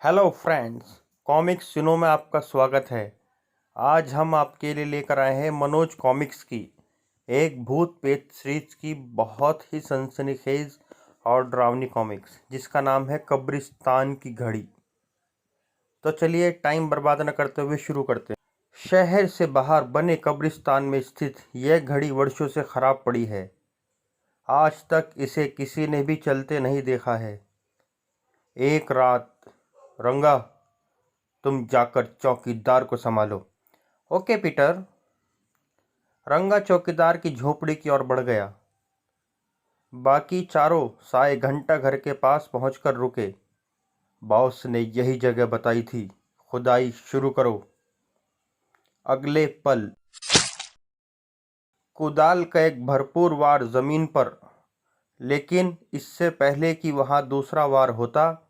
Hello friends, comics सुनो में आपका स्वागत है। आज हम आपके लिए लेकर आए हैं मनोज कॉमिक्स की एक भूत प्रेत सीरीज की बहुत ही सनसनीखेज और डरावनी कॉमिक्स जिसका नाम है कब्रिस्तान की घड़ी। तो चलिए टाइम बर्बाद न करते हुए शुरू करते हैं। शहर से बाहर बने कब्रिस्तान में स्थित यह घड़ी वर्षों से खराब पड़ी है। आज तक इसे किसी ने भी चलते नहीं देखा है। एक रात रंगा, तुम जाकर चौकीदार को संभालो। Okay Peter. रंगा चौकीदार की झोपड़ी की ओर बढ़ गया। बाकी चारों साए घंटा घर के पास पहुंचकर रुके। बॉस ने यही जगह बताई थी, खुदाई शुरू करो। अगले पल कुदाल का एक भरपूर वार जमीन पर, लेकिन इससे पहले कि वहां दूसरा वार होता,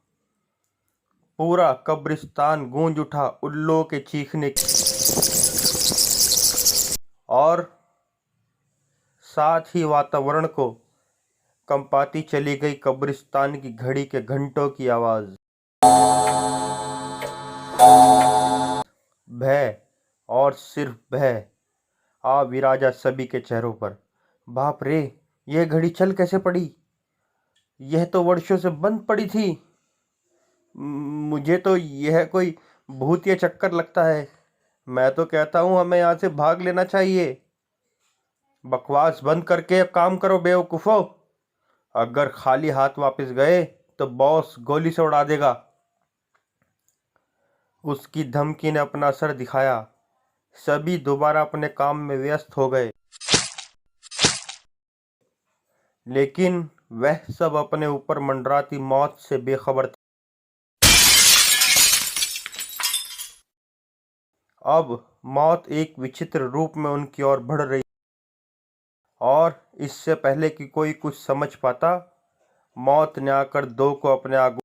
पूरा कब्रिस्तान गूंज उठा उल्लुओं के चीखने और साथ ही वातावरण को कंपाती चली गई कब्रिस्तान की घड़ी के घंटों की आवाज। भय और सिर्फ भय आ विराजा सभी के चेहरों पर। बाप रे, यह घड़ी चल कैसे पड़ी? यह तो वर्षों से बंद पड़ी थी। मुझे तो यह कोई भूतिया चक्कर लगता है। मैं तो कहता हूं हमें यहां से भाग लेना चाहिए। बकवास बंद करके काम करो बेवकूफो। अगर खाली हाथ वापस गए तो बॉस गोली से उड़ा देगा। उसकी धमकी ने अपना असर दिखाया। सभी दोबारा अपने काम में व्यस्त हो गए, लेकिन वह सब अपने ऊपर मंडराती मौत से बेखबर थे। अब मौत एक विचित्र रूप में उनकी ओर बढ़ रही, और इससे पहले कि कोई कुछ समझ पाता, मौत ने आकर दो को अपने आगू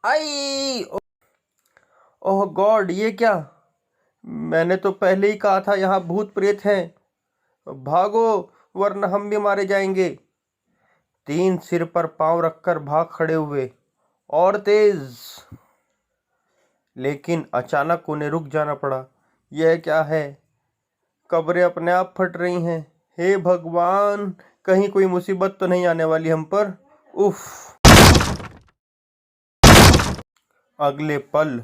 आई। ओह गॉड, ये क्या? मैंने तो पहले ही कहा था यहाँ भूत प्रेत हैं। भागो वरना हम भी मारे जाएंगे। तीन सिर पर पांव रखकर भाग खड़े हुए, और तेज। लेकिन अचानक उन्हें रुक जाना पड़ा। यह क्या है? कब्रें अपने आप फट रही हैं। हे भगवान, कहीं कोई मुसीबत तो नहीं आने वाली हम पर? उफ। अगले पल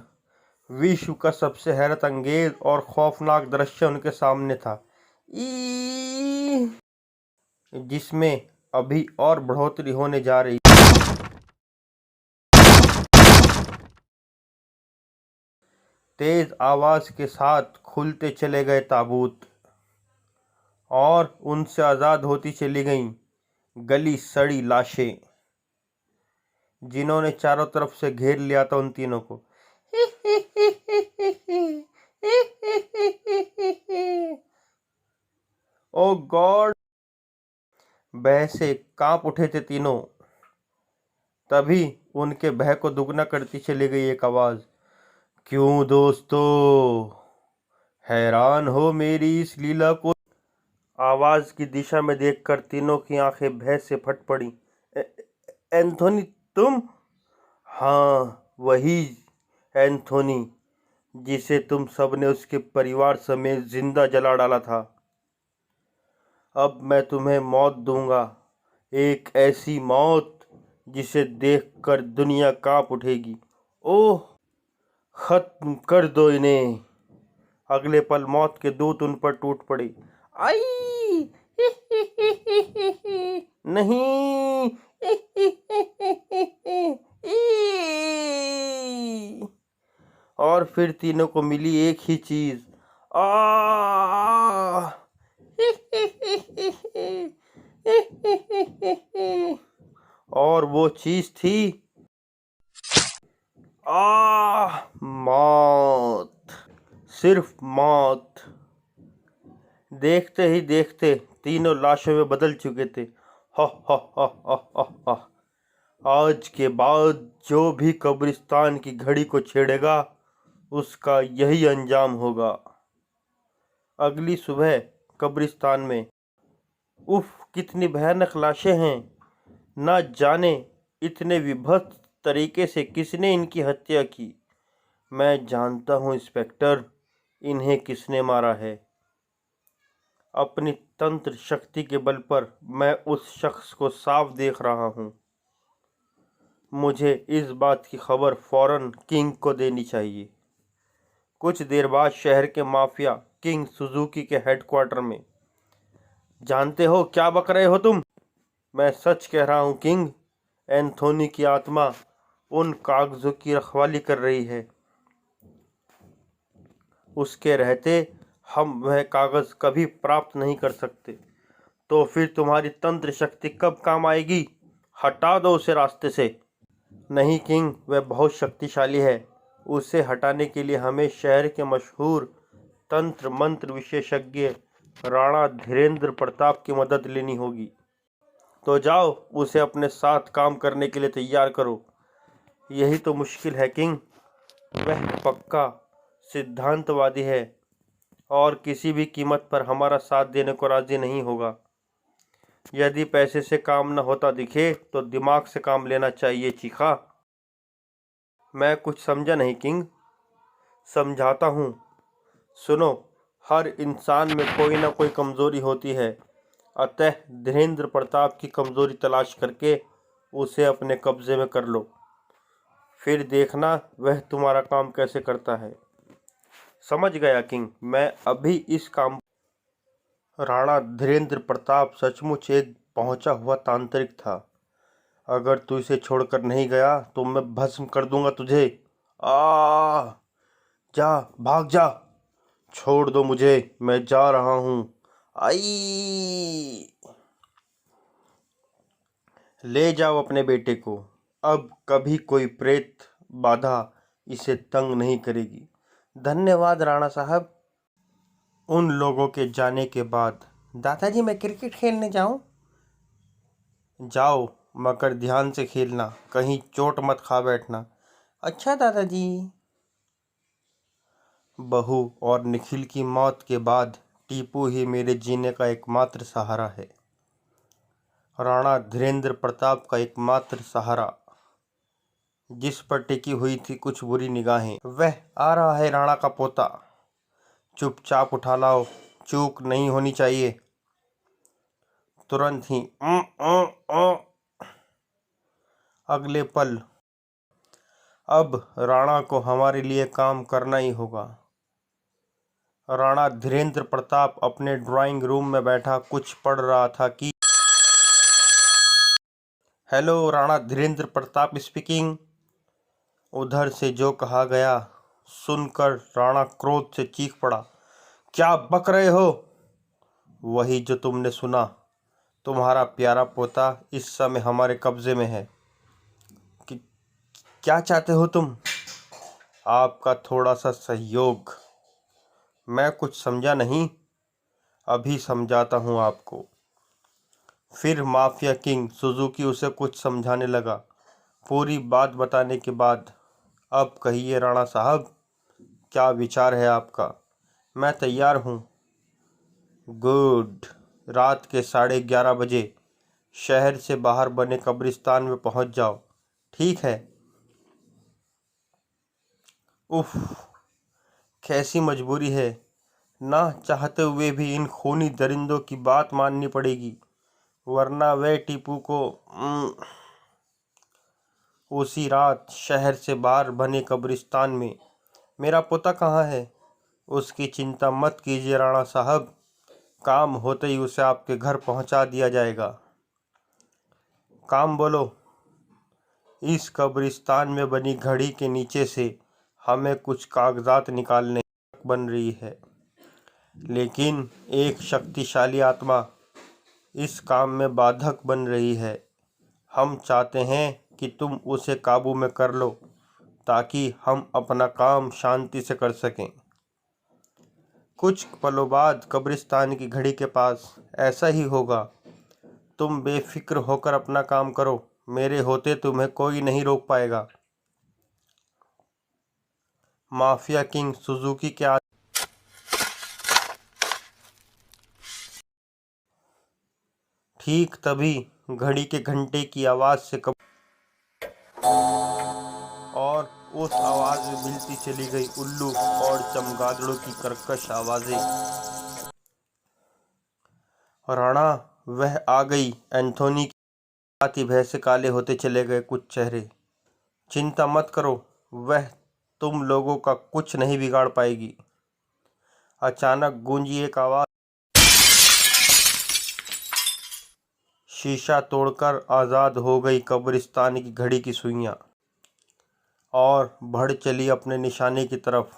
विश्व का सबसे हैरत अंगेज और खौफनाक दृश्य उनके सामने था, जिसमें अभी और बढ़ोतरी होने जा रही। तेज आवाज के साथ खुलते चले गए ताबूत, और उनसे आजाद होती चली गईं गली सड़ी लाशें, जिन्होंने चारों तरफ से घेर लिया था उन तीनों को। ओ गॉड, भय से कांप उठे थे तीनों। तभी उनके भय को दुगना करती चली गई एक आवाज। क्यों दोस्तों, हैरान हो मेरी इस लीला को? आवाज की दिशा में देखकर तीनों की आंखें भय से फट पड़ी। एंथोनी, तुम? हाँ, वही एंथोनी जिसे तुम सबने उसके परिवार समेत जिंदा जला डाला था। अब मैं तुम्हें मौत दूंगा, एक ऐसी मौत जिसे देखकर दुनिया कांप उठेगी। ओह, खत्म कर दो इन्हें। अगले पल मौत के दूत उन पर टूट पड़े। आई नहीं। और फिर तीनों को मिली एक ही चीज। आ और वो चीज थी मौत। सिर्फ मौत। देखते ही देखते तीनों लाशों में बदल चुके थे। हा हा हा हा हा हा। आज के बाद जो भी कब्रिस्तान की घड़ी को छेड़ेगा, उसका यही अंजाम होगा। अगली सुबह कब्रिस्तान में, उफ, कितनी भयानक लाशें हैं। न जाने इतने विभत्स तरीके से किसने इनकी हत्या की। मैं जानता हूँ इंस्पेक्टर, इन्हें किसने मारा है। अपनी तंत्र शक्ति के बल पर मैं उस शख्स को साफ देख रहा हूँ। मुझे इस बात की खबर फौरन किंग को देनी चाहिए। कुछ देर बाद शहर के माफिया किंग सुजुकी के हेडक्वार्टर में। जानते हो क्या बक रहे हो तुम? मैं सच कह रहा हूँ किंग। एंथोनी की आत्मा उन कागजों की रखवाली कर रही है। उसके रहते हम वह कागज कभी प्राप्त नहीं कर सकते। तो फिर तुम्हारी तंत्र शक्ति कब काम आएगी? हटा दो उसे रास्ते से। नहीं किंग, वह बहुत शक्तिशाली है। उसे हटाने के लिए हमें शहर के मशहूर तंत्र मंत्र विशेषज्ञ राणा धीरेंद्र प्रताप की मदद लेनी होगी। तो जाओ, उसे अपने साथ काम करने के लिए तैयार करो। यही तो मुश्किल है किंग। वह पक्का सिद्धांतवादी है और किसी भी कीमत पर हमारा साथ देने को राजी नहीं होगा। यदि पैसे से काम न होता दिखे तो दिमाग से काम लेना चाहिए। चीखा। मैं कुछ समझा नहीं किंग। समझाता हूँ, सुनो। हर इंसान में कोई ना कोई कमज़ोरी होती है। अतः धीरेंद्र प्रताप की कमज़ोरी तलाश करके उसे अपने कब्जे में कर लो। फिर देखना वह तुम्हारा काम कैसे करता है। समझ गया किंग, मैं अभी इस काम। राणा धीरेंद्र प्रताप सचमुच एक पहुंचा हुआ तांत्रिक था। अगर तू इसे छोड़कर नहीं गया तो मैं भस्म कर दूंगा तुझे। आ जा, भाग जा। छोड़ दो मुझे, मैं जा रहा हूँ। आई। ले जाओ अपने बेटे को। अब कभी कोई प्रेत बाधा इसे तंग नहीं करेगी। धन्यवाद राणा साहब। उन लोगों के जाने के बाद, दादाजी मैं क्रिकेट खेलने जाऊं? जाओ, मगर ध्यान से खेलना, कहीं चोट मत खा बैठना। अच्छा दादाजी। बहू और निखिल की मौत के बाद टीपू ही मेरे जीने का एकमात्र सहारा है। राणा धीरेंद्र प्रताप का एकमात्र सहारा, जिस पर टिकी हुई थी कुछ बुरी निगाहें। वह आ रहा है राणा का पोता। चुपचाप उठा लाओ, चूक नहीं होनी चाहिए। तुरंत ही अगले पल। अब राणा को हमारे लिए काम करना ही होगा। राणा धीरेंद्र प्रताप अपने ड्राइंग रूम में बैठा कुछ पढ़ रहा था कि हेलो, राणा धीरेंद्र प्रताप स्पीकिंग। उधर से जो कहा गया सुनकर राणा क्रोध से चीख पड़ा। क्या बक रहे हो? वही जो तुमने सुना। तुम्हारा प्यारा पोता इस समय हमारे कब्जे में है। कि क्या चाहते हो तुम? आपका थोड़ा सा सहयोग। मैं कुछ समझा नहीं, अभी समझाता हूँ आपको। फिर माफिया किंग सुजुकी उसे कुछ समझाने लगा। पूरी बात बताने के बाद, अब कहिए राणा साहब, क्या विचार है आपका? मैं तैयार हूँ। गुड। रात के 11:30 बजे शहर से बाहर बने कब्रिस्तान में पहुँच जाओ, ठीक है? उफ, कैसी मजबूरी है। ना चाहते हुए भी इन खूनी दरिंदों की बात माननी पड़ेगी, वरना वे टीपू को उसी रात शहर से बाहर बने कब्रिस्तान में। मेरा पोता कहाँ है? उसकी चिंता मत कीजिए राणा साहब, काम होते ही उसे आपके घर पहुंचा दिया जाएगा। काम बोलो। इस कब्रिस्तान में बनी घड़ी के नीचे से हमें कुछ कागजात निकालने बन रही है, लेकिन एक शक्तिशाली आत्मा इस काम में बाधक बन रही है। हम चाहते हैं कि तुम उसे काबू में कर लो, ताकि हम अपना काम शांति से कर सकें। कुछ पलों बाद कब्रिस्तान की घड़ी के पास ऐसा ही होगा। तुम बेफिक्र होकर अपना काम करो, मेरे होते तुम्हें कोई नहीं रोक पाएगा। माफिया किंग सुजुकी के ठीक तभी घड़ी के घंटे की आवाज़ से और उस आवाज़ में मिलती चली गई उल्लू और चमगादड़ों की कर्कश आवाज़ें। राणा, वह आ गई। एंथोनी की साथ ही भय से काले होते चले गए कुछ चेहरे। चिंता मत करो, वह तुम लोगों का कुछ नहीं बिगाड़ पाएगी। अचानक गूंजी एक आवाज़। शीशा तोड़कर आज़ाद हो गई कब्रिस्तान की घड़ी की सुइयां और बढ़ चली अपने निशाने की तरफ।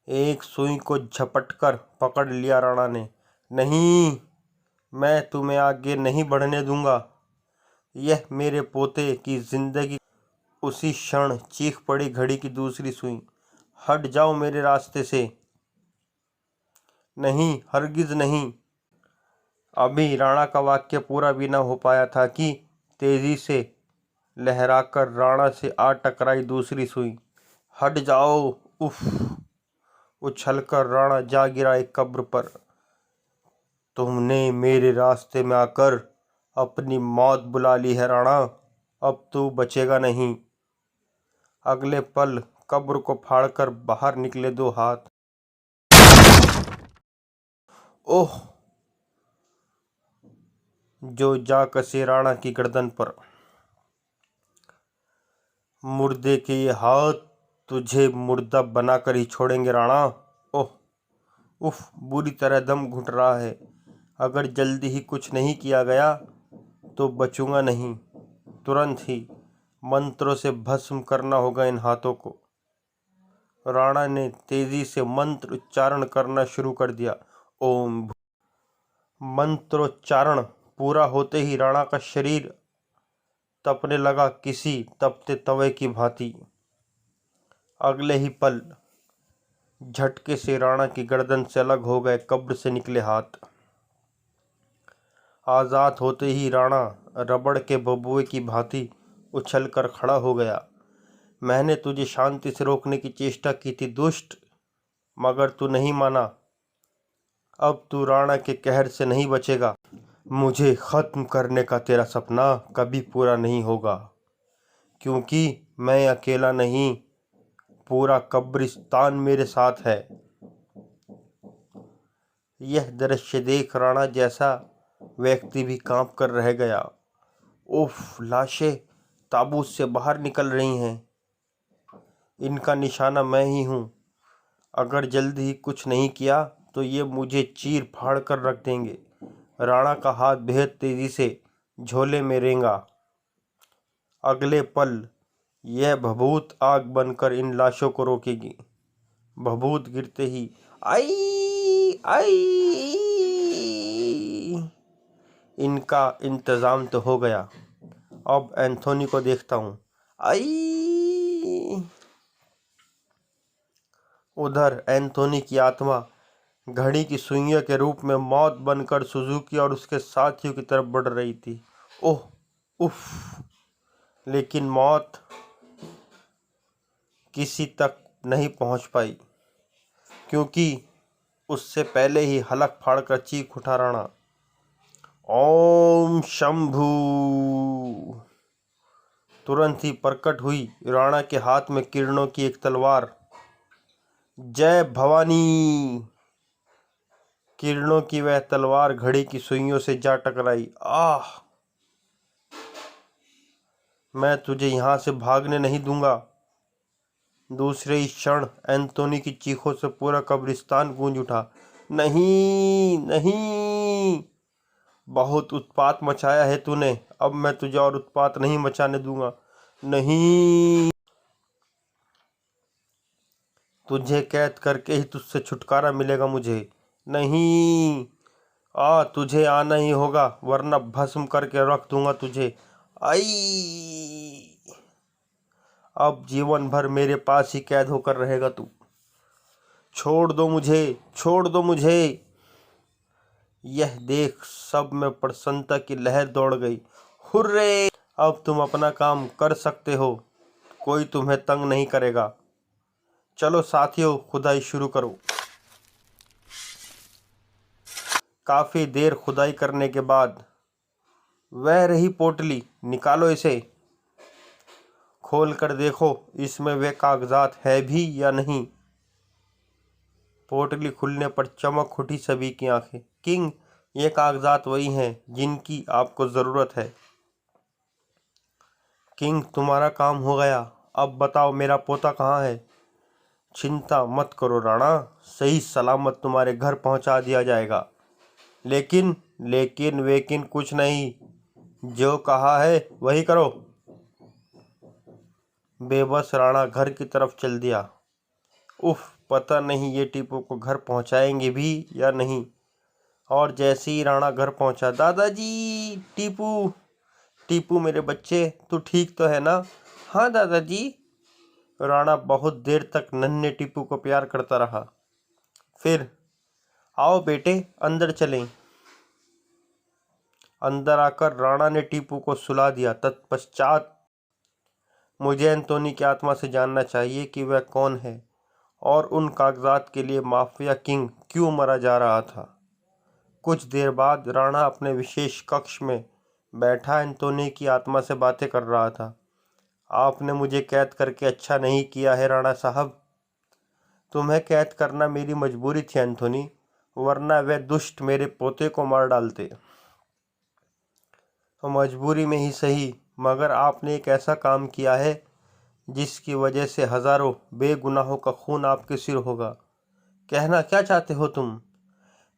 एक सुई को झपटकर पकड़ लिया राणा ने। नहीं, मैं तुम्हें आगे नहीं बढ़ने दूंगा। यह मेरे पोते की जिंदगी। उसी क्षण चीख पड़ी घड़ी की दूसरी सुई। हट जाओ मेरे रास्ते से। नहीं, हरगिज नहीं। अभी राणा का वाक्य पूरा भी न हो पाया था कि तेजी से लहराकर राणा से आ टकराई दूसरी सुई। हट जाओ। उफ! उछलकर राणा जा गिरा एक कब्र पर। तुमने मेरे रास्ते में आकर अपनी मौत बुला ली है राणा। अब तू बचेगा नहीं। अगले पल कब्र को फाड़कर बाहर निकले दो हाथ। ओह! जो जा कसे राणा की गर्दन पर। मुर्दे के ये हाथ तुझे मुर्दा बनाकर ही छोड़ेंगे राणा। ओह! उफ! बुरी तरह दम घुट रहा है। अगर जल्दी ही कुछ नहीं किया गया तो बचूंगा नहीं। तुरंत ही मंत्रों से भस्म करना होगा इन हाथों को। राणा ने तेजी से मंत्र उच्चारण करना शुरू कर दिया। ओम। मंत्रोच्चारण पूरा होते ही राणा का शरीर तपने लगा, किसी तपते तवे की भांति। अगले ही पल झटके से राणा की गर्दन से अलग हो गए कब्र से निकले हाथ। आजाद होते ही राणा रबड़ के बबुए की भांति उछलकर खड़ा हो गया। मैंने तुझे शांति से रोकने की चेष्टा की थी दुष्ट, मगर तू नहीं माना। अब तू राणा के कहर से नहीं बचेगा। मुझे खत्म करने का तेरा सपना कभी पूरा नहीं होगा, क्योंकि मैं अकेला नहीं, पूरा कब्रिस्तान मेरे साथ है। यह दृश्य देख राणा जैसा व्यक्ति भी कांप कर रह गया। उफ! लाशें ताबूत से बाहर निकल रही हैं। इनका निशाना मैं ही हूँ। अगर जल्दी ही कुछ नहीं किया तो ये मुझे चीर फाड़ कर रख देंगे। राणा का हाथ बेहद तेजी से झोले में रेंगा। अगले पल यह भभूत आग बनकर इन लाशों को रोकेगी। भभूत गिरते ही आई आई, इनका इंतजाम तो हो गया। अब एंथोनी को देखता हूँ। आई। उधर एंथोनी की आत्मा घड़ी की सुइयों के रूप में मौत बनकर सुजुकी और उसके साथियों की तरफ बढ़ रही थी। ओह! उफ! लेकिन मौत किसी तक नहीं पहुंच पाई, क्योंकि उससे पहले ही हलक फाड़कर चीख उठा राणा। ओम शंभू! तुरंत ही प्रकट हुई राणा के हाथ में किरणों की एक तलवार। जय भवानी! किरणों की वह तलवार घड़ी की सुइयों से जा टकराई। आह! मैं तुझे यहां से भागने नहीं दूंगा। दूसरे ही क्षण एंथोनी की चीखों से पूरा कब्रिस्तान गूंज उठा। नहीं, नहीं! बहुत उत्पात मचाया है तूने। अब मैं तुझे और उत्पात नहीं मचाने दूंगा। नहीं! तुझे कैद करके ही तुझसे छुटकारा मिलेगा मुझे। नहीं! तुझे आना ही होगा, वरना भस्म करके रख दूंगा तुझे। आई! अब जीवन भर मेरे पास ही कैद होकर रहेगा तू। छोड़ दो मुझे, छोड़ दो मुझे। यह देख सब में प्रसन्नता की लहर दौड़ गई। हुर्रे! अब तुम अपना काम कर सकते हो, कोई तुम्हें तंग नहीं करेगा। चलो साथियों, खुदाई शुरू करो। काफी देर खुदाई करने के बाद वह रही पोटली, निकालो इसे, खोल कर देखो इसमें वे कागजात है भी या नहीं। पोटली खुलने पर चमक उठी सभी की आंखें। किंग, ये कागजात वही हैं जिनकी आपको ज़रूरत है। किंग, तुम्हारा काम हो गया। अब बताओ मेरा पोता कहाँ है? चिंता मत करो राणा, सही सलामत तुम्हारे घर पहुंचा दिया जाएगा। लेकिन लेकिन वेकिन कुछ नहीं, जो कहा है वही करो। बेबस राणा घर की तरफ चल दिया। उफ, पता नहीं ये टीपू को घर पहुंचाएंगे भी या नहीं। और जैसे ही राणा घर पहुंचा, दादाजी, टीपू, टीपू मेरे बच्चे, तू ठीक तो है ना? हाँ दादाजी। राणा बहुत देर तक नन्हे टीपू को प्यार करता रहा। फिर, आओ बेटे अंदर चलें। अंदर आकर राणा ने टीपू को सुला दिया। तत्पश्चात, मुझे एंटोनी की आत्मा से जानना चाहिए कि वह कौन है और उन कागजात के लिए माफिया किंग क्यों मरा जा रहा था। कुछ देर बाद राणा अपने विशेष कक्ष में बैठा एंटोनी की आत्मा से बातें कर रहा था। आपने मुझे कैद करके अच्छा नहीं किया है राणा साहब। तुम्हें कैद करना मेरी मजबूरी थी एंटोनी, वरना वे दुष्ट मेरे पोते को मार डालते। मजबूरी में ही सही, मगर आपने एक ऐसा काम किया है जिसकी वजह से हजारों बेगुनाहों का खून आपके सिर होगा। कहना क्या चाहते हो तुम?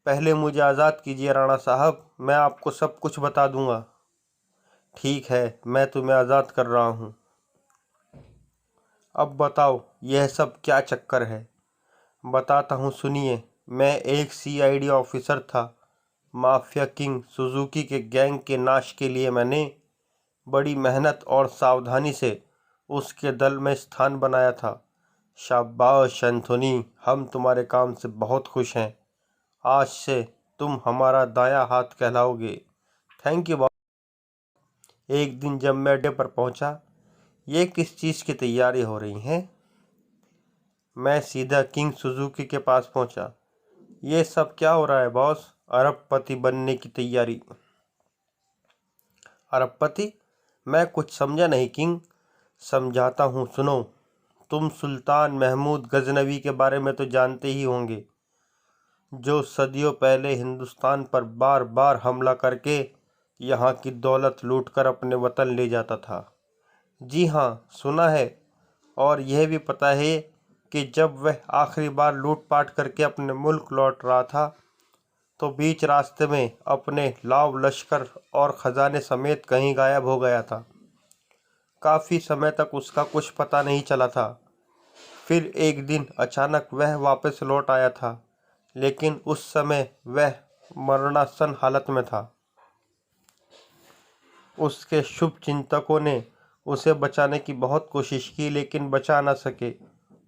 पहले मुझे आज़ाद कीजिए राणा साहब, मैं आपको सब कुछ बता दूंगा। ठीक है, मैं तुम्हें आज़ाद कर रहा हूँ। अब बताओ यह सब क्या चक्कर है? बताता हूँ, सुनिए। मैं एक सीआईडी ऑफिसर था। माफिया किंग सुजुकी के गैंग के नाश के लिए मैंने बड़ी मेहनत और सावधानी से उसके दल में स्थान बनाया था। शाबाश एंथोनी, हम तुम्हारे काम से बहुत खुश हैं। आज से तुम हमारा दायां हाथ कहलाओगे। Thank you boss. एक दिन जब मैं अड्डे पर पहुंचा, ये किस चीज़ की तैयारी हो रही है? मैं सीधा किंग सुजुकी के पास पहुंचा। ये सब क्या हो रहा है बॉस? अरबपति बनने की तैयारी। अरबपति? मैं कुछ समझा नहीं किंग। समझाता हूँ, सुनो। तुम सुल्तान महमूद गजनवी के बारे में तो जानते ही होंगे, जो सदियों पहले हिंदुस्तान पर बार बार हमला करके यहाँ की दौलत लूटकर अपने वतन ले जाता था। जी हाँ, सुना है। और यह भी पता है कि जब वह आखिरी बार लूटपाट करके अपने मुल्क लौट रहा था तो बीच रास्ते में अपने लाव लश्कर और खजाने समेत कहीं गायब हो गया था। काफ़ी समय तक उसका कुछ पता नहीं चला था। फिर एक दिन अचानक वह वापस लौट आया था, लेकिन उस समय वह मरणासन हालत में था। उसके शुभ चिंतकों ने उसे बचाने की बहुत कोशिश की, लेकिन बचा न सके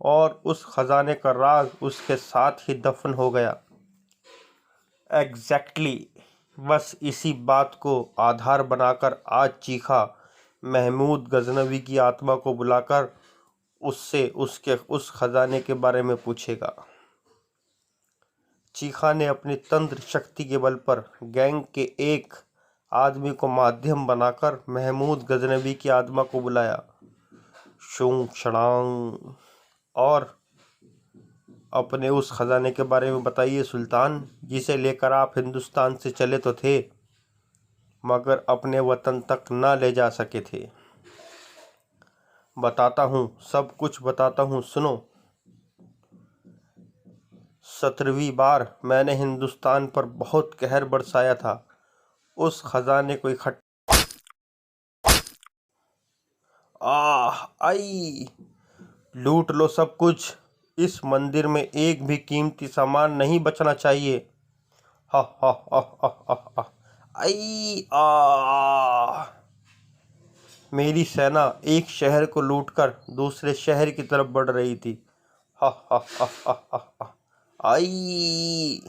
और उस खजाने का राज उसके साथ ही दफन हो गया। एग्जैक्टली। बस इसी बात को आधार बनाकर आज चीखा महमूद गजनवी की आत्मा को बुलाकर उससे उसके उस खजाने के बारे में पूछेगा। चीखा ने अपनी तंत्र शक्ति के बल पर गैंग के एक आदमी को माध्यम बनाकर महमूद गजनवी की आत्मा को बुलाया। शूं क्षणांग। और अपने उस खजाने के बारे में बताइए सुल्तान, जिसे लेकर आप हिंदुस्तान से चले तो थे मगर अपने वतन तक न ले जा सके थे। बताता हूँ, सब कुछ बताता हूँ, सुनो। 17वीं बार मैंने हिंदुस्तान पर बहुत कहर बरसाया था। उस खजाने को इकट्ठा आई, लूट लो सब कुछ। इस मंदिर में एक भी कीमती सामान नहीं बचना चाहिए। हा हा हा हा हा हा। आई मेरी सेना एक शहर को लूटकर दूसरे शहर की तरफ बढ़ रही थी। हा हा हा हा हा हा। आई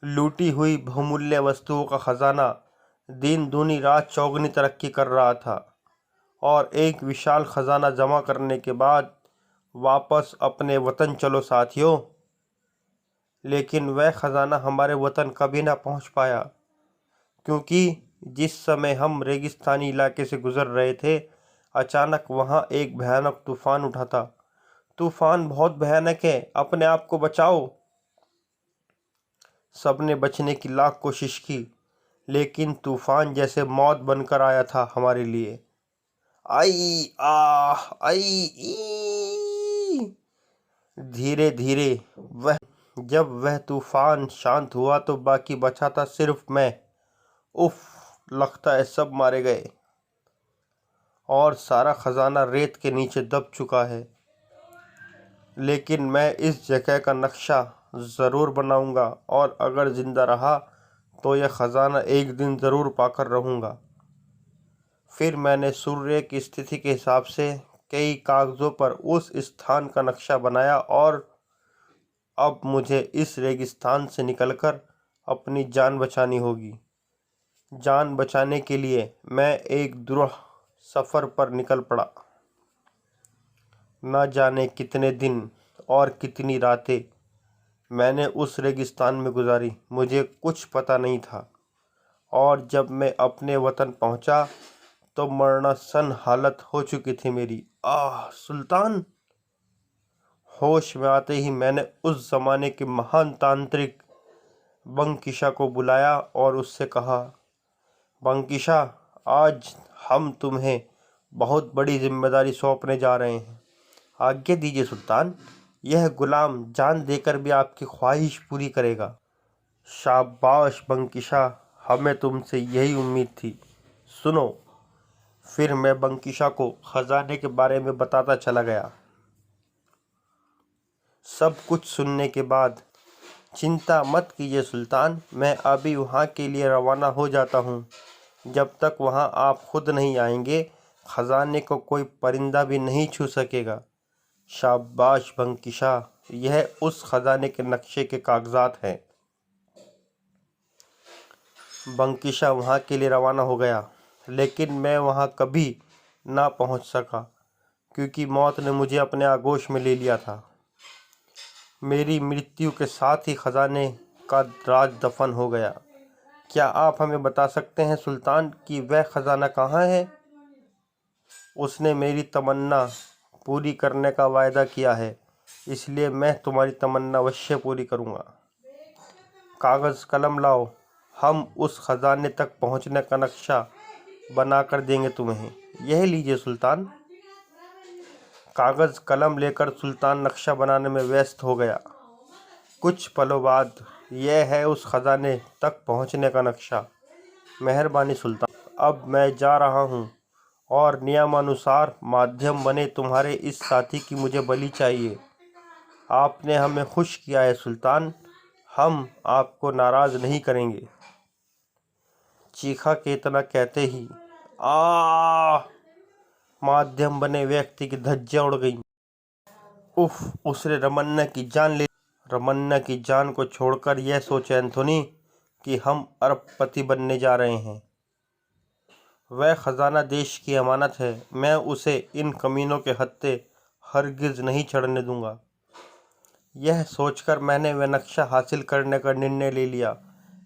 लूटी हुई बहुमूल्य वस्तुओं का खजाना दिन दूनी रात चौगनी तरक्की कर रहा था और एक विशाल खजाना जमा करने के बाद वापस अपने वतन चलो साथियों। लेकिन वह खजाना हमारे वतन कभी ना पहुंच पाया, क्योंकि जिस समय हम रेगिस्तानी इलाके से गुजर रहे थे, अचानक वहाँ एक भयानक तूफान उठा था। तूफान बहुत भयानक है, अपने आप को बचाओ। सबने बचने की लाख कोशिश की, लेकिन तूफान जैसे मौत बनकर आया था हमारे लिए। आई आह आई ई। धीरे धीरे वह जब वह तूफान शांत हुआ तो बाकी बचा था सिर्फ मैं। उफ, लगता है सब मारे गए और सारा खजाना रेत के नीचे दब चुका है। लेकिन मैं इस जगह का नक्शा ज़रूर बनाऊंगा और अगर जिंदा रहा तो यह खजाना एक दिन ज़रूर पाकर रहूंगा। फिर मैंने सूर्य की स्थिति के हिसाब से कई कागज़ों पर उस स्थान का नक्शा बनाया और अब मुझे इस रेगिस्तान से निकलकर अपनी जान बचानी होगी। जान बचाने के लिए मैं एक दुरूह सफ़र पर निकल पड़ा। न जाने कितने दिन और कितनी रातें मैंने उस रेगिस्तान में गुजारी, मुझे कुछ पता नहीं था। और जब मैं अपने वतन पहुंचा तो मरणासन हालत हो चुकी थी मेरी। आह सुल्तान! होश में आते ही मैंने उस जमाने के महान तांत्रिक बंकिशा को बुलाया और उससे कहा, बंकिशा, आज हम तुम्हें बहुत बड़ी जिम्मेदारी सौंपने जा रहे हैं। आज्ञा दीजिए सुल्तान। यह गुलाम जान देकर भी आपकी ख्वाहिश पूरी करेगा। शाबाश बंकिशा, हमें तुमसे यही उम्मीद थी। सुनो। फिर मैं बंकिशा को खजाने के बारे में बताता चला गया। सब कुछ सुनने के बाद, चिंता मत कीजिए सुल्तान, मैं अभी वहाँ के लिए रवाना हो जाता हूँ। जब तक वहाँ आप खुद नहीं आएंगे खजाने को कोई परिंदा भी नहीं छू सकेगा। शाबाश बंकिशा, यह उस खजाने के नक्शे के कागजात हैं। बंकिशा वहाँ के लिए रवाना हो गया, लेकिन मैं वहाँ कभी ना पहुँच सका क्योंकि मौत ने मुझे अपने आगोश में ले लिया था। मेरी मृत्यु के साथ ही खजाने का राज दफन हो गया। क्या आप हमें बता सकते हैं सुल्तान कि वह खजाना कहाँ है? उसने मेरी तमन्ना पूरी करने का वायदा किया है, इसलिए मैं तुम्हारी तमन्ना अवश्य पूरी करूँगा। कागज़ कलम लाओ, हम उस खजाने तक पहुँचने का नक्शा बना कर देंगे तुम्हें। यह लीजिए सुल्तान। कागज़ कलम लेकर सुल्तान नक्शा बनाने में व्यस्त हो गया। कुछ पलों बाद, यह है उस खजाने तक पहुँचने का नक्शा। मेहरबानी सुल्तान, अब मैं जा रहा हूँ और नियमानुसार माध्यम बने तुम्हारे इस साथी की मुझे बलि चाहिए। आपने हमें खुश किया है सुल्तान, हम आपको नाराज़ नहीं करेंगे। चीखा के इतना कहते ही आ माध्यम बने व्यक्ति की धज्जियां उड़ गईं। उफ, उसने रमन्ना की जान ले। रमन्ना की जान को छोड़कर यह सोचे एंथोनी कि हम अरबपति बनने जा रहे हैं। वह खजाना देश की अमानत है, मैं उसे इन कमीनों के हत्थे हरगिज नहीं चढ़ने दूंगा। यह सोचकर मैंने वह नक्शा हासिल करने का निर्णय ले लिया।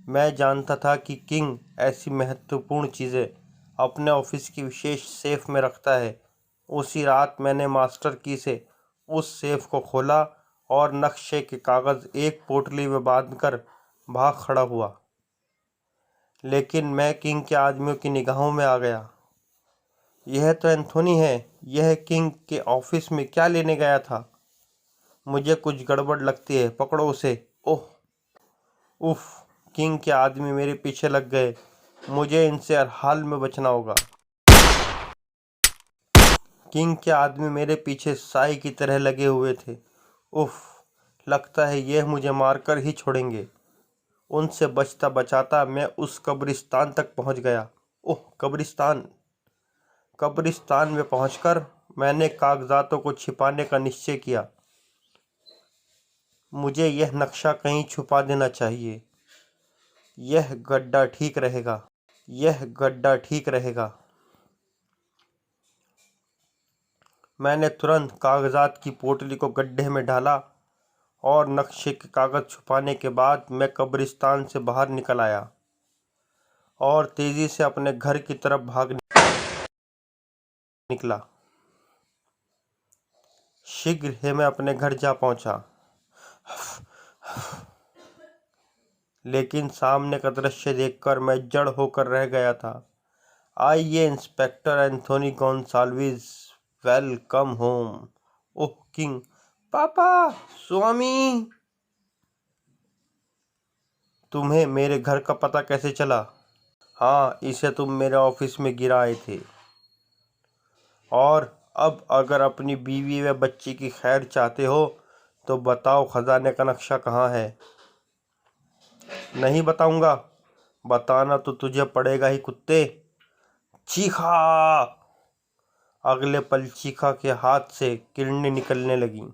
मैं जानता था कि किंग ऐसी महत्वपूर्ण चीज़ें अपने ऑफिस की विशेष सेफ में रखता है। उसी रात मैंने मास्टर की से उस सेफ को खोला और नक्शे के कागज़ एक पोटली में बांधकर भाग खड़ा हुआ। लेकिन मैं किंग के आदमियों की निगाहों में आ गया। यह तो एंथोनी है, यह किंग के ऑफिस में क्या लेने गया था? मुझे कुछ गड़बड़ लगती है, पकड़ो उसे। ओह उफ, किंग के आदमी मेरे पीछे लग गए, मुझे इनसे हर हाल में बचना होगा। किंग के आदमी मेरे पीछे साई की तरह लगे हुए थे। उफ, लगता है यह मुझे मारकर ही छोड़ेंगे। उनसे बचता बचाता मैं उस कब्रिस्तान तक पहुंच गया। ओह कब्रिस्तान! कब्रिस्तान में पहुंचकर मैंने कागजातों को छिपाने का निश्चय किया। मुझे यह नक्शा कहीं छुपा देना चाहिए। यह गड्ढा ठीक रहेगा। यह गड्ढा ठीक रहेगा। मैंने तुरंत कागजात की पोटली को गड्ढे में डाला और नक्शे के कागज़ छुपाने के बाद मैं कब्रिस्तान से बाहर निकल आया और तेजी से अपने घर की तरफ भाग निकला। शीघ्र ही मैं अपने घर जा पहुंचा, लेकिन सामने का दृश्य देखकर मैं जड़ होकर रह गया था। आइए inspector Anthony Gonsalves, welcome home. Oh king, पापा, स्वामी, तुम्हें मेरे घर का पता कैसे चला? हाँ, इसे तुम मेरे ऑफिस में गिराए थे। और अब अगर अपनी बीवी व बच्ची की खैर चाहते हो तो बताओ, खजाने का नक्शा कहाँ है? नहीं बताऊंगा। बताना तो तुझे पड़ेगा ही, कुत्ते। चीखा। अगले पल चीखा के हाथ से किरणें निकलने लगीं,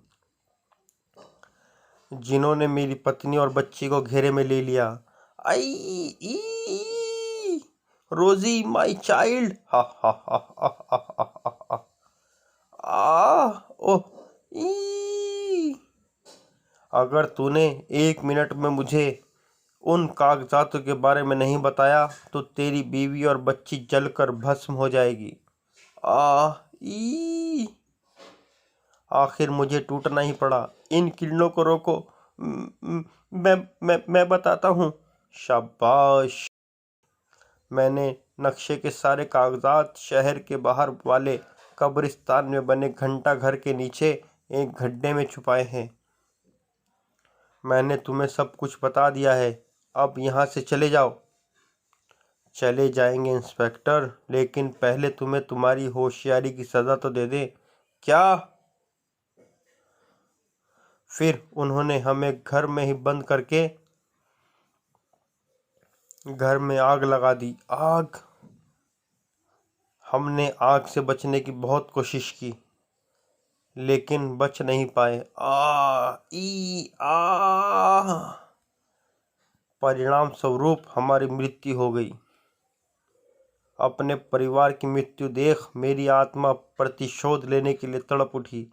जिन्होंने मेरी पत्नी और बच्ची को घेरे में ले लिया। आई, ई, रोजी माय चाइल्ड, हा हा हा हा हा हा हा। ओह, ई। अगर तूने 1 मिनट में मुझे उन कागजातों के बारे में नहीं बताया तो तेरी बीवी और बच्ची जलकर भस्म हो जाएगी। ई। आखिर मुझे टूटना ही पड़ा। इन किरणों को रोको। मैं बताता हूँ। शाबाश। मैंने नक्शे के सारे कागजात शहर के बाहर वाले कब्रिस्तान में बने घंटा घर के नीचे एक गड्ढे में छुपाए हैं। मैंने तुम्हें सब कुछ बता दिया है, अब यहाँ से चले जाओ। चले जाएंगे इंस्पेक्टर, लेकिन पहले तुम्हें तुम्हारी होशियारी की सजा तो दे दे। क्या? फिर उन्होंने हमें घर में ही बंद करके घर में आग लगा दी। आग? हमने आग से बचने की बहुत कोशिश की, लेकिन बच नहीं पाए। परिणाम स्वरूप हमारी मृत्यु हो गई। अपने परिवार की मृत्यु देख मेरी आत्मा प्रतिशोध लेने के लिए तड़प उठी।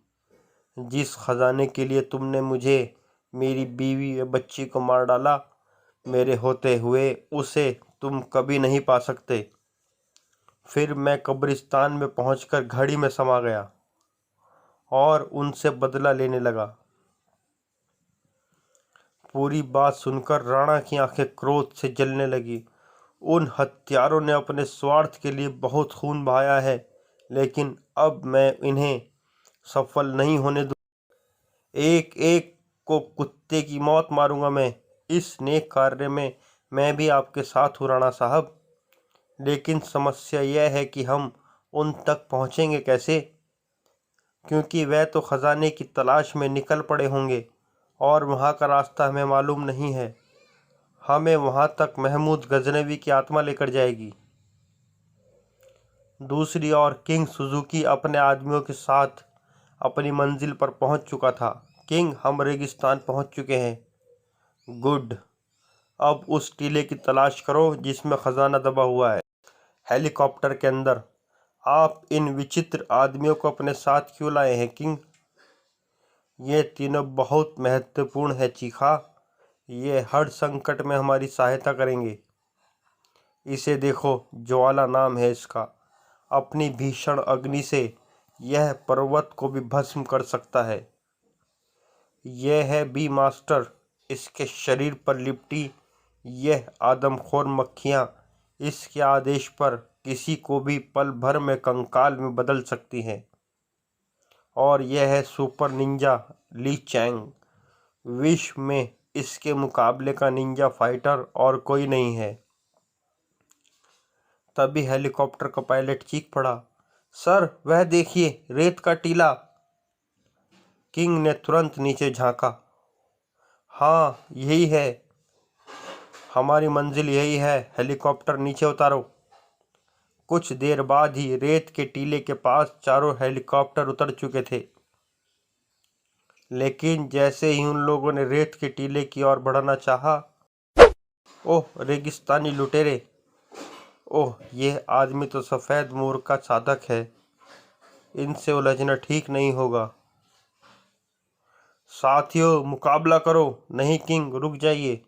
जिस खजाने के लिए तुमने मुझे, मेरी बीवी व बच्ची को मार डाला, मेरे होते हुए उसे तुम कभी नहीं पा सकते। फिर मैं कब्रिस्तान में पहुंचकर घड़ी में समा गया और उनसे बदला लेने लगा। पूरी बात सुनकर राणा की आंखें क्रोध से जलने लगी। उन हत्यारों ने अपने स्वार्थ के लिए बहुत खून बहाया है, लेकिन अब मैं इन्हें सफल नहीं होने दूंगा। एक एक को कुत्ते की मौत मारूंगा मैं। इस नेक कार्य में मैं भी आपके साथ हूँ राणा साहब, लेकिन समस्या यह है कि हम उन तक पहुँचेंगे कैसे, क्योंकि वह तो खजाने की तलाश में निकल पड़े होंगे और वहाँ का रास्ता हमें मालूम नहीं है। हमें वहाँ तक महमूद गजनवी की आत्मा लेकर जाएगी। दूसरी ओर किंग सुजुकी अपने आदमियों के साथ अपनी मंजिल पर पहुंच चुका था। किंग, हम रेगिस्तान पहुंच चुके हैं। गुड। अब उस टीले की तलाश करो जिसमें खजाना दबा हुआ है। हेलीकॉप्टर के अंदर। आप इन विचित्र आदमियों को अपने साथ क्यों लाए हैं किंग? ये तीनों बहुत महत्वपूर्ण है चीखा। ये हर संकट में हमारी सहायता करेंगे। इसे देखो, ज्वाला नाम है इसका। अपनी भीषण अग्नि से यह पर्वत को भी भस्म कर सकता है। यह है बी मास्टर। इसके शरीर पर लिपटी यह आदमखोर मक्खियाँ इसके आदेश पर किसी को भी पल भर में कंकाल में बदल सकती हैं। और यह है सुपर निंजा ली चैंग। विश्व में इसके मुकाबले का निंजा फाइटर और कोई नहीं है। तभी हेलीकॉप्टर का पायलट चीख पड़ा, सर, वह देखिए, रेत का टीला। किंग ने तुरंत नीचे झांका। हाँ, यही है, हमारी मंजिल यही है। हेलीकॉप्टर नीचे उतारो। कुछ देर बाद ही रेत के टीले के पास चारों हेलीकॉप्टर उतर चुके थे, लेकिन जैसे ही उन लोगों ने रेत के टीले की ओर बढ़ना चाहा, ओह रेगिस्तानी लुटेरे! ओह, यह आदमी तो सफ़ेद मूर्ख का साधक है। इनसे उलझना ठीक नहीं होगा। साथियों, मुकाबला करो। नहीं किंग, रुक जाइए।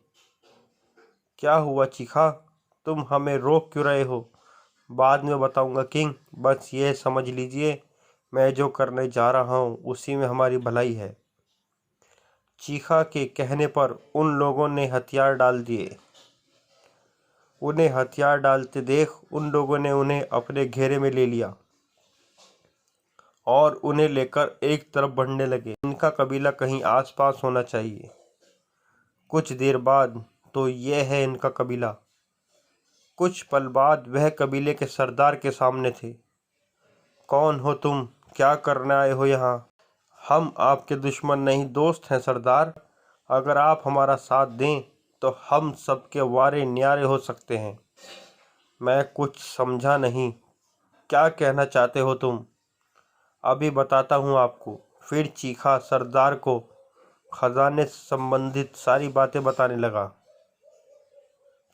क्या हुआ चीखा? तुम हमें रोक क्यों रहे हो? बाद में बताऊंगा किंग, बस ये समझ लीजिए मैं जो करने जा रहा हूँ उसी में हमारी भलाई है। चीखा के कहने पर उन लोगों ने हथियार डाल दिए। उन्हें हथियार डालते देख उन लोगों ने उन्हें अपने घेरे में ले लिया और उन्हें लेकर एक तरफ बढ़ने लगे। इनका कबीला कहीं आसपास होना चाहिए। कुछ देर बाद तो यह है इनका कबीला। कुछ पल बाद वह कबीले के सरदार के सामने थे। कौन हो तुम? क्या करने आए हो यहाँ? हम आपके दुश्मन नहीं, दोस्त हैं सरदार। अगर आप हमारा साथ दें तो हम सबके वारे न्यारे हो सकते हैं। मैं कुछ समझा नहीं, क्या कहना चाहते हो तुम? अभी बताता हूँ आपको। फिर चीखा सरदार को खजाने से संबंधित सारी बातें बताने लगा।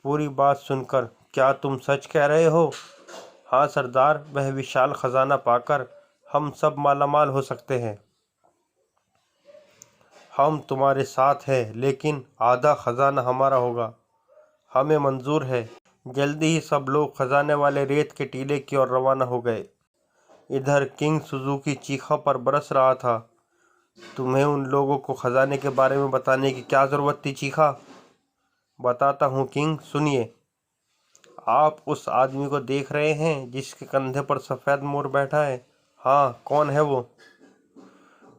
पूरी बात सुनकर क्या तुम सच कह रहे हो? हाँ सरदार, वह विशाल खजाना पाकर हम सब मालामाल हो सकते हैं। हम तुम्हारे साथ हैं, लेकिन आधा खजाना हमारा होगा। हमें मंजूर है। जल्दी ही सब लोग खजाने वाले रेत के टीले की ओर रवाना हो गए। इधर किंग सुजुकी चीखा पर बरस रहा था। तुम्हें उन लोगों को खजाने के बारे में बताने की क्या जरूरत थी चीखा? बताता हूँ किंग, सुनिए। आप उस आदमी को देख रहे हैं जिसके कंधे पर सफेद मोर बैठा है? हाँ, कौन है वो?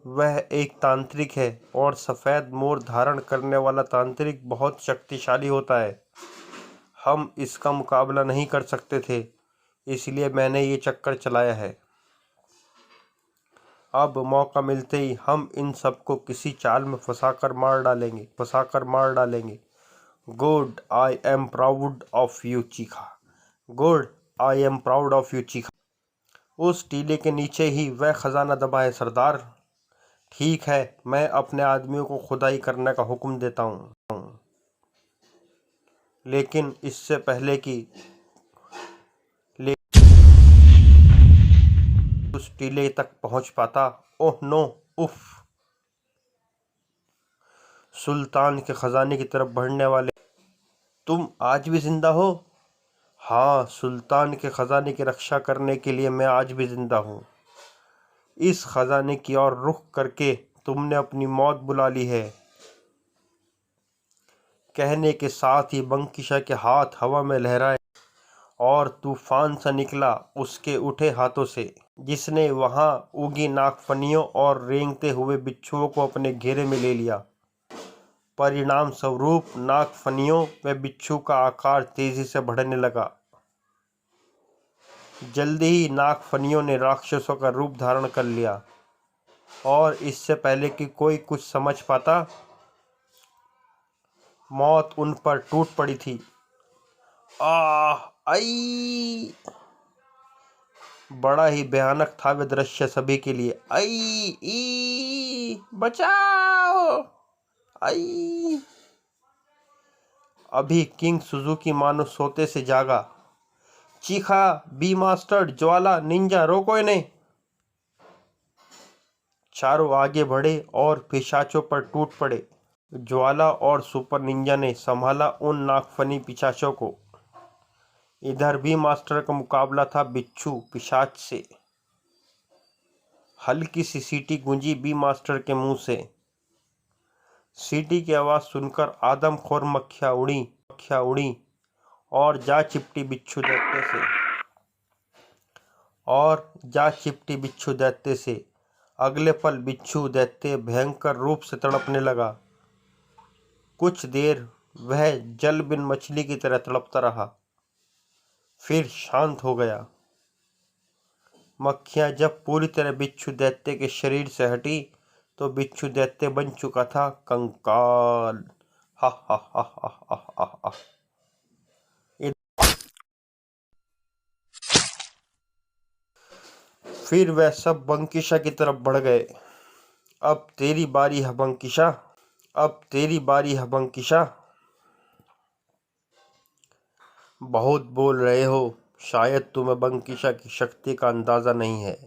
वह एक तांत्रिक है और सफेद मोर धारण करने वाला तांत्रिक बहुत शक्तिशाली होता है। हम इसका मुकाबला नहीं कर सकते थे, इसलिए मैंने ये चक्कर चलाया है। अब मौका मिलते ही हम इन सबको किसी चाल में फंसाकर मार डालेंगे। Good, I am proud of you चीखा। Good, I am proud of you चीखा। उस टीले के नीचे ही वह खजाना दबा है सरदार। ठीक है, मैं अपने आदमियों को खुदाई करने का हुक्म देता हूँ, लेकिन इससे पहले कि उस टीले तक पहुंच पाता। ओह नो, उफ! सुल्तान के खजाने की तरफ बढ़ने वाले तुम आज भी जिंदा हो? हाँ, सुल्तान के खजाने की रक्षा करने के लिए मैं आज भी जिंदा हूँ। इस खजाने की ओर रुख करके तुमने अपनी मौत बुला ली है। कहने के साथ ही बंकिशा के हाथ हवा में लहराए और तूफान सा निकला उसके उठे हाथों से, जिसने वहां उगी नागफनियों और रेंगते हुए बिच्छुओं को अपने घेरे में ले लिया। परिणाम स्वरूप नागफनियों व बिच्छू का आकार तेजी से बढ़ने लगा। जल्दी ही नागफनियों ने राक्षसों का रूप धारण कर लिया और इससे पहले कि कोई कुछ समझ पाता, मौत उन पर टूट पड़ी थी। आह! आई! बड़ा ही भयानक था वह दृश्य सभी के लिए। आई! ई! बचाओ! आई! अभी किंग सुजुकी मानो सोते से जागा। चीखा, बी मास्टर, ज्वाला, निंजा, रोको इन्हें! चारों आगे बढ़े और पिशाचों पर टूट पड़े। ज्वाला और सुपर निंजा ने संभाला उन नागफनी पिशाचों को। इधर भी मास्टर का मुकाबला था बिच्छू पिशाच से। हल्की सी सीटी गूंजी बी मास्टर के मुंह से। सीटी की आवाज सुनकर आदमखोर मक्खियां उड़ी और जा चिपटी बिच्छू दैत्य से। अगले पल बिच्छू दैत्य भयंकर रूप से तड़पने लगा। कुछ देर वह जल बिन मछली की तरह तड़पता रहा, फिर शांत हो गया। मक्खियां जब पूरी तरह बिच्छू दैत्य के शरीर से हटी तो बिच्छू दैत्य बन चुका था कंकाल। हा हा हा हा हा हा हा। फिर वह सब बंकिशा की तरफ बढ़ गए। अब तेरी बारी है बंकिशा, अब तेरी बारी है बंकिशा। बहुत बोल रहे हो, शायद तुम्हें बंकिशा की शक्ति का अंदाजा नहीं है।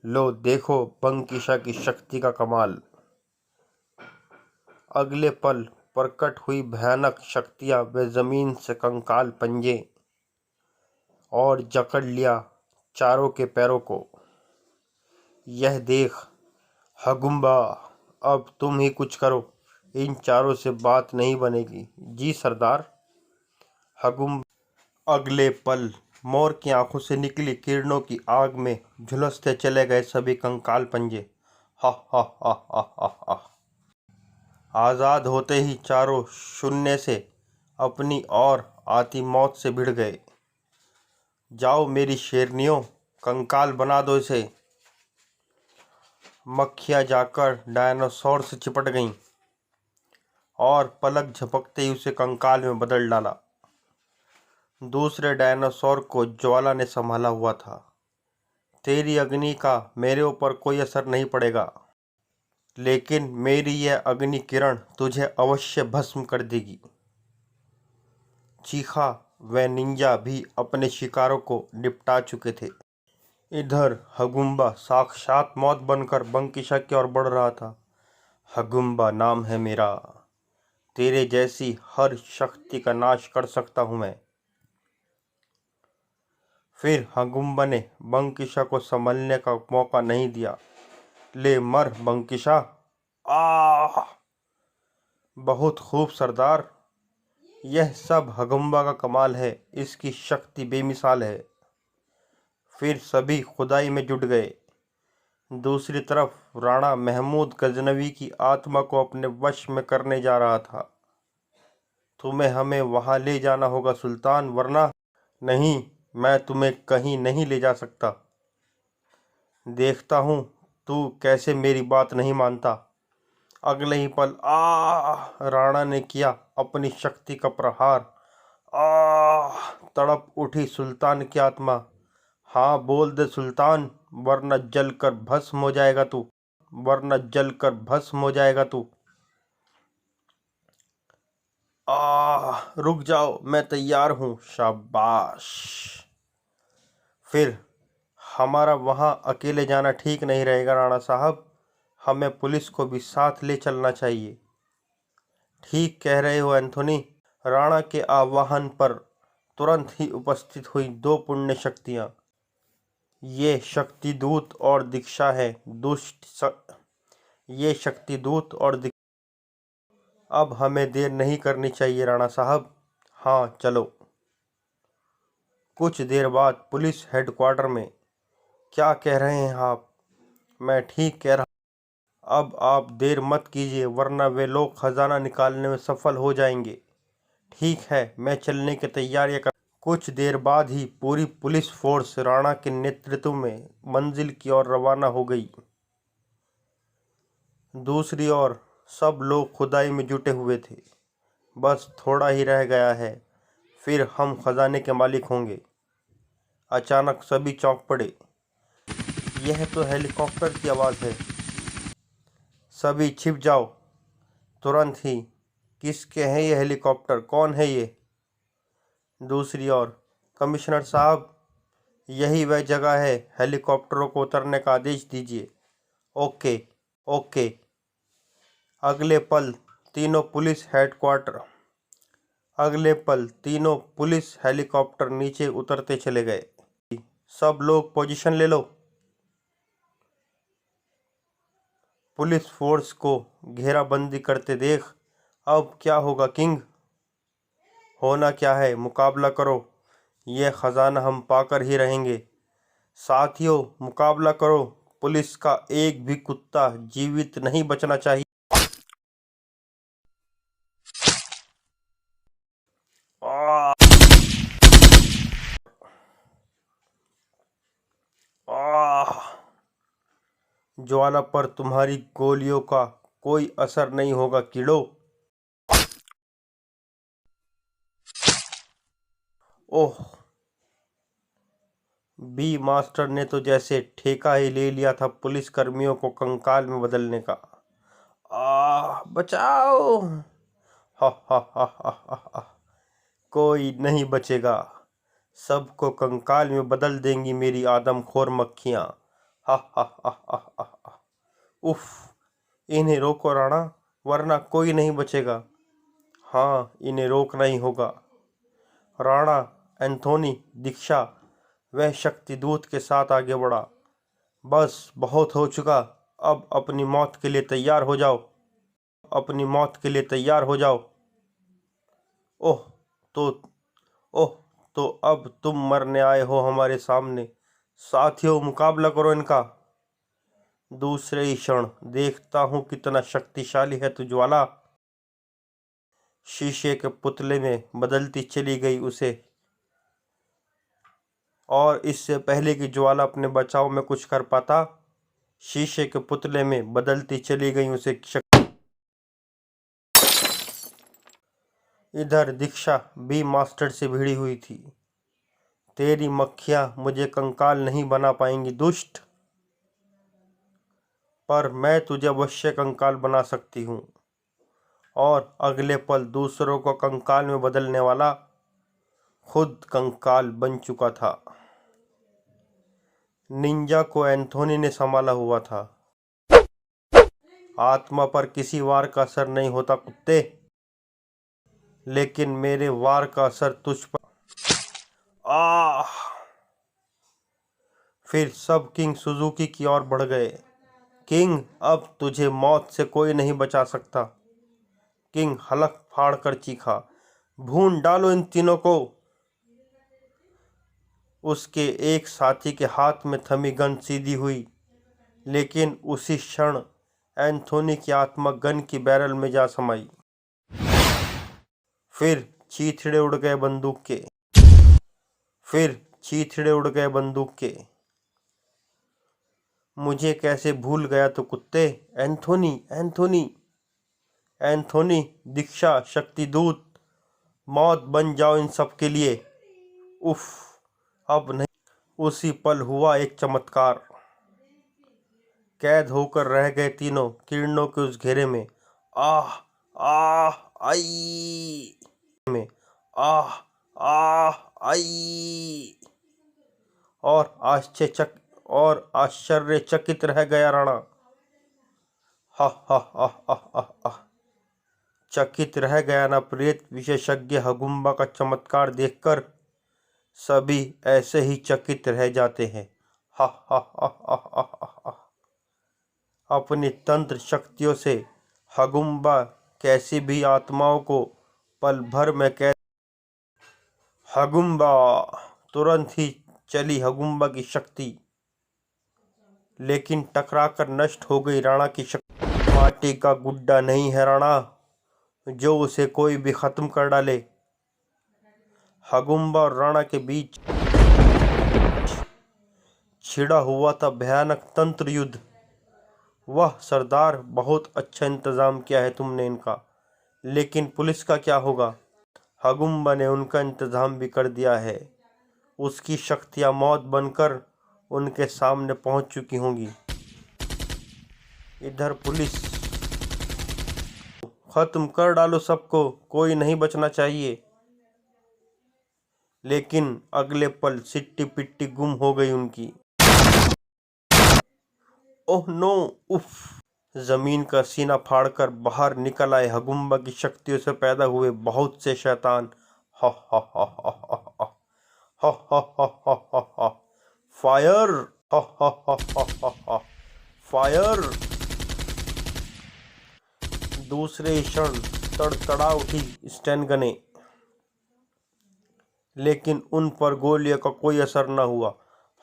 लो देखो बंकिशा की शक्ति का कमाल। अगले पल प्रकट हुई भयानक शक्तियां वे जमीन से कंकाल पंजे और जकड़ लिया चारों के पैरों को। यह देख हगुम्बा, अब तुम ही कुछ करो, इन चारों से बात नहीं बनेगी। जी सरदार। हगुम्बा अगले पल मोर की आंखों से निकली किरणों की आग में झुलसते चले गए सभी कंकाल पंजे। हा हा हा हा हा हा। आजाद होते ही चारों शून्य से अपनी ओर आती मौत से भिड़ गए। जाओ मेरी शेरनियों, कंकाल बना दो इसे। मक्खियां जाकर डायनासोर से चिपट गईं और पलक झपकते ही उसे कंकाल में बदल डाला। दूसरे डायनासोर को ज्वाला ने संभाला हुआ था। तेरी अग्नि का मेरे ऊपर कोई असर नहीं पड़ेगा, लेकिन मेरी यह अग्नि किरण तुझे अवश्य भस्म कर देगी। चीखा। वह निंजा भी अपने शिकारों को निपटा चुके थे। इधर हगुम्बा साक्षात मौत बनकर बंकिशा की ओर बढ़ रहा था। हगुम्बा नाम है मेरा, तेरे जैसी हर शक्ति का नाश कर सकता हूं मैं। फिर हगुम्बा ने बंकिशा को संभलने का मौका नहीं दिया। ले मर बंकिशा। आह! बहुत खूब सरदार। यह सब हगुम्बा का कमाल है, इसकी शक्ति बेमिसाल है। फिर सभी खुदाई में जुट गए। दूसरी तरफ राणा महमूद गजनवी की आत्मा को अपने वश में करने जा रहा था। तुम्हें हमें वहां ले जाना होगा सुल्तान, वरना। नहीं, मैं तुम्हें कहीं नहीं ले जा सकता। देखता हूं तू कैसे मेरी बात नहीं मानता। अगले ही पल राणा ने किया अपनी शक्ति का प्रहार। तड़प उठी सुल्तान की आत्मा। हाँ, बोल दे सुल्तान, वरना जलकर भस्म हो जाएगा तू, वरना जलकर भस्म हो जाएगा तू। रुक जाओ, मैं तैयार हूं। शाबाश। फिर हमारा वहां अकेले जाना ठीक नहीं रहेगा राणा साहब, हमें पुलिस को भी साथ ले चलना चाहिए। ठीक कह रहे हो एंथोनी। राणा के आह्वान पर तुरंत ही उपस्थित हुई दो पुण्य शक्तियां। ये शक्तिदूत और दीक्षा है। ये शक्तिदूत और दीक्षा। अब हमें देर नहीं करनी चाहिए राणा साहब। हाँ चलो। कुछ देर बाद पुलिस हेडक्वार्टर में। क्या कह रहे हैं आप? मैं ठीक कह रहा। अब आप देर मत कीजिए, वरना वे लोग खजाना निकालने में सफल हो जाएंगे। ठीक है, मैं चलने की तैयारियां कर। कुछ देर बाद ही पूरी पुलिस फोर्स राणा के नेतृत्व में मंजिल की ओर रवाना हो गई। दूसरी ओर सब लोग खुदाई में जुटे हुए थे। बस थोड़ा ही रह गया है, फिर हम खजाने के मालिक होंगे। अचानक सभी चौंक पड़े। यह तो हेलीकॉप्टर की आवाज़ है। सभी छिप जाओ तुरंत ही। किसके हैं ये हेलीकॉप्टर? कौन है ये? दूसरी ओर। कमिश्नर साहब, यही वह जगह है, हेलीकॉप्टरों को उतरने का आदेश दीजिए। Okay okay. अगले पल तीनों पुलिस हेलीकॉप्टर नीचे उतरते चले गए। सब लोग पोजीशन ले लो। पुलिस फोर्स को घेराबंदी करते देख अब क्या होगा किंग? होना क्या है, मुकाबला करो। यह खजाना हम पाकर ही रहेंगे। साथियों, मुकाबला करो। पुलिस का एक भी कुत्ता जीवित नहीं बचना चाहिए। ज्वाला पर तुम्हारी गोलियों का कोई असर नहीं होगा कीड़ो। ओह, बी मास्टर ने तो जैसे ठेका ही ले लिया था पुलिस कर्मियों को कंकाल में बदलने का। बचाओ। हा हा हा हा हा हा। कोई नहीं बचेगा। सबको कंकाल में बदल देंगी मेरी आदमखोर मक्खियां। हा हा हा हा हा हा। उफ, इन्हें रोको राणा, वरना कोई नहीं बचेगा। हाँ, इन्हें रोकना ही होगा। राणा एंथोनी दीक्षा वह शक्तिदूत के साथ आगे बढ़ा। बस बहुत हो चुका, अब अपनी मौत के लिए तैयार हो जाओ, अपनी मौत के लिए तैयार हो जाओ। ओह तो ओह तो अब तुम मरने आए हो हमारे सामने। साथियों, मुकाबला करो इनका। दूसरे ही क्षण देखता हूं कितना शक्तिशाली है तू ज्वाला। शीशे के पुतले में बदलती चली गई उसे, और इससे पहले कि ज्वाला अपने बचाव में कुछ कर पाता, शीशे के पुतले में बदलती चली गई उसे शक्ति। इधर दीक्षा भी मास्टर से भिड़ी हुई थी। तेरी मक्खियां मुझे कंकाल नहीं बना पाएंगी दुष्ट, पर मैं तुझे अवश्य कंकाल बना सकती हूँ। और अगले पल दूसरों को कंकाल में बदलने वाला खुद कंकाल बन चुका था। निंजा को एंथोनी ने संभाला हुआ था। आत्मा पर किसी वार का असर नहीं होता कुत्ते, लेकिन मेरे वार का असर तुझ पर। आह! फिर सब किंग सुजुकी की ओर बढ़ गए। किंग, अब तुझे मौत से कोई नहीं बचा सकता। किंग हलक फाड़ कर चीखा, भून डालो इन तीनों को। उसके एक साथी के हाथ में थमी गन सीधी हुई, लेकिन उसी क्षण एंथोनी की आत्मा गन की बैरल में जा समाई। फिर चीथड़े उड़ गए बंदूक के, फिर चीथड़े उड़ गए बंदूक के। मुझे कैसे भूल गया तो कुत्ते। एंथोनी एंथोनी एंथोनी दीक्षा शक्तिदूत, मौत बन जाओ इन सब के लिए। उफ, अब नहीं। उसी पल हुआ एक चमत्कार। कैद होकर रह गए तीनों किरणों के उस घेरे में। आह आह आई में, आह आह आई। और आश्चर्यचकित रह गया राणा। हा हा हा हा हा हा। चकित रह गया ना प्रेत विशेषज्ञ हगुम्बा का चमत्कार देखकर सभी ऐसे ही चकित रह जाते हैं। हा हा हा हा हा हा। अपनी तंत्र शक्तियों से हगुम्बा कैसी भी आत्माओं को पल भर में कैद। हगुम्बा तुरंत ही चली हगुम्बा की शक्ति, लेकिन टकराकर नष्ट हो गई राणा की शक्ति। माटी का गुड्डा नहीं है राणा जो उसे कोई भी खत्म कर डाले। हगुम्बा और राणा के बीच छिड़ा हुआ था भयानक तंत्र युद्ध। वह सरदार, बहुत अच्छा इंतजाम किया है तुमने इनका, लेकिन पुलिस का क्या होगा? हगुम्बा ने उनका इंतजाम भी कर दिया है। उसकी शक्तियां मौत बनकर उनके सामने पहुंच चुकी होंगी। इधर पुलिस, खत्म कर डालो सबको, कोई नहीं बचना चाहिए। लेकिन अगले पल सिट्टी पिट्टी गुम हो गई उनकी। Oh no! उफ! जमीन का सीना फाड़कर बाहर निकल आए हगुम्बा की शक्तियों से पैदा हुए बहुत से शैतान। हा हा हा हा हा हा हा हा हा हा हा हा। फायर! हा हा हा हा हा हा। फायर! दूसरे क्षण तड़तड़ा उठी स्टैन गने, लेकिन उन पर गोलियों का कोई असर न हुआ।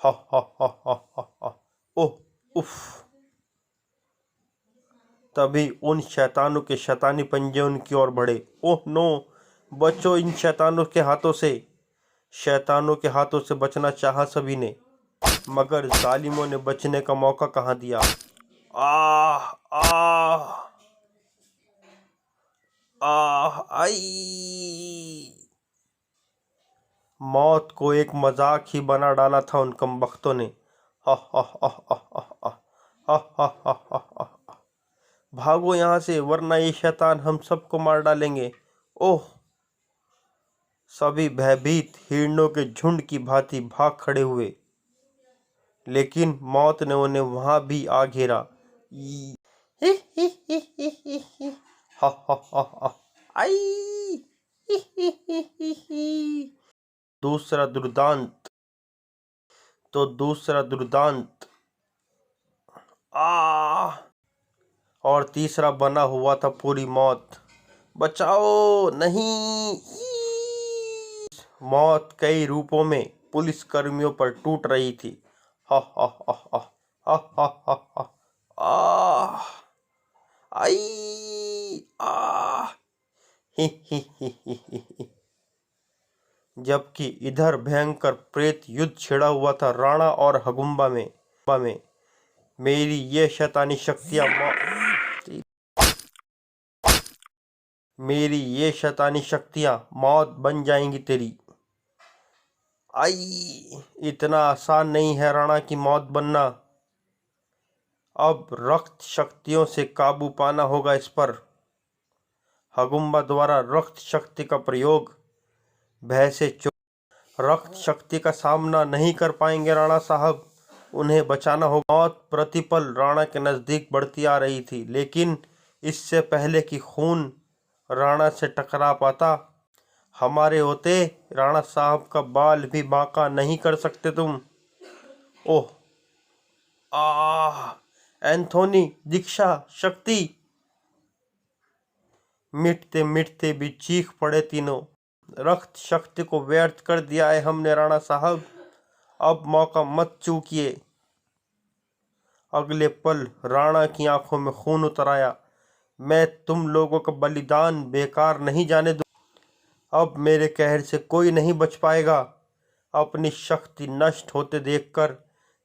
हा हा हा हा हा हा। ओह! उफ! तभी उन शैतानों के शैतानी पंजे उनकी ओर बढ़े। Oh no! बचो इन शैतानों के हाथों से। शैतानों के हाथों से बचना चाहा सभी ने, मगर जालिमों ने बचने का मौका कहाँ दिया। आह आह आह आई। मौत को एक मजाक ही बना डाला था उन कमबख्तों ने। हा हा हा हा हा हा हा हा हा हा हा। भागो यहाँ से, वरना ये शैतान हम सबको मार डालेंगे। ओह! सभी भयभीत हिरणों के झुंड की भांति भाग खड़े हुए, लेकिन मौत ने उन्हें वहां भी आ घेरा। हा हा हा हा। आई दूसरा दुर्दांत तो दूसरा दुर्दांत आ और तीसरा बना हुआ था पूरी मौत। बचाओ नहीं। मौत कई रूपों में पुलिस कर्मियों पर टूट रही थी। हा हा हा हा हा हा हा हा आ आई आ ही ही ही ही ही। जबकि इधर भयंकर प्रेत युद्ध छिड़ा हुआ था राणा और हगुम्बा में। मेरी ये शैतानी शक्तियां मेरी ये शैतानी शक्तियां मौत बन जाएंगी तेरी। आई इतना आसान नहीं है राणा की मौत बनना। अब रक्त शक्तियों से काबू पाना होगा इस पर। हगुम्बा द्वारा रक्त शक्ति का प्रयोग भय से रक्त शक्ति का सामना नहीं कर पाएंगे राणा साहब। उन्हें बचाना होगा। मौत प्रतिपल राणा के नजदीक बढ़ती आ रही थी, लेकिन इससे पहले कि खून राणा से टकरा पाता, हमारे होते राणा साहब का बाल भी बांका नहीं कर सकते तुम। ओह एंथोनी, दीक्षा, शक्ति। मिटते मिटते भी चीख पड़े तीनों। रक्त शक्ति को व्यर्थ कर दिया है हमने राणा साहब, अब मौका मत चूकिए। अगले पल राणा की आंखों में खून उतर आया। मैं तुम लोगों का बलिदान बेकार नहीं जाने दूं। अब मेरे कहर से कोई नहीं बच पाएगा। अपनी शक्ति नष्ट होते देखकर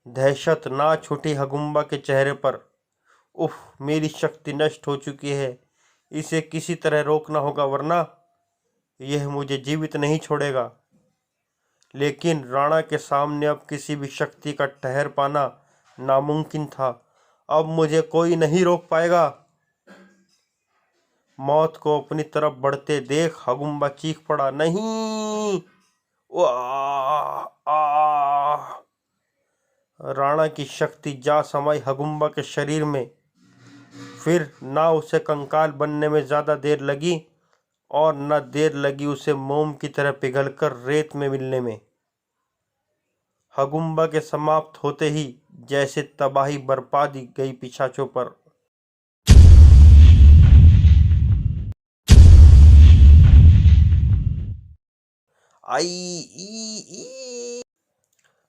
दहशत ना छूटी हगुम्बा के चेहरे पर। उफ, मेरी शक्ति नष्ट हो चुकी है। इसे किसी तरह रोकना होगा, वरना यह मुझे जीवित नहीं छोड़ेगा। लेकिन राणा के सामने अब किसी भी शक्ति का ठहर पाना नामुमकिन था। अब मुझे कोई नहीं रोक पाएगा। मौत को अपनी तरफ बढ़ते देख हगुम्बा चीख पड़ा, नहीं। राणा की शक्ति जा समाई हगुम्बा के शरीर में। फिर ना उसे कंकाल बनने में ज्यादा देर लगी और न देर लगी उसे मोम की तरह पिघलकर रेत में मिलने में। हगुम्बा के समाप्त होते ही जैसे तबाही बरपा दी गई पिशाचों पर।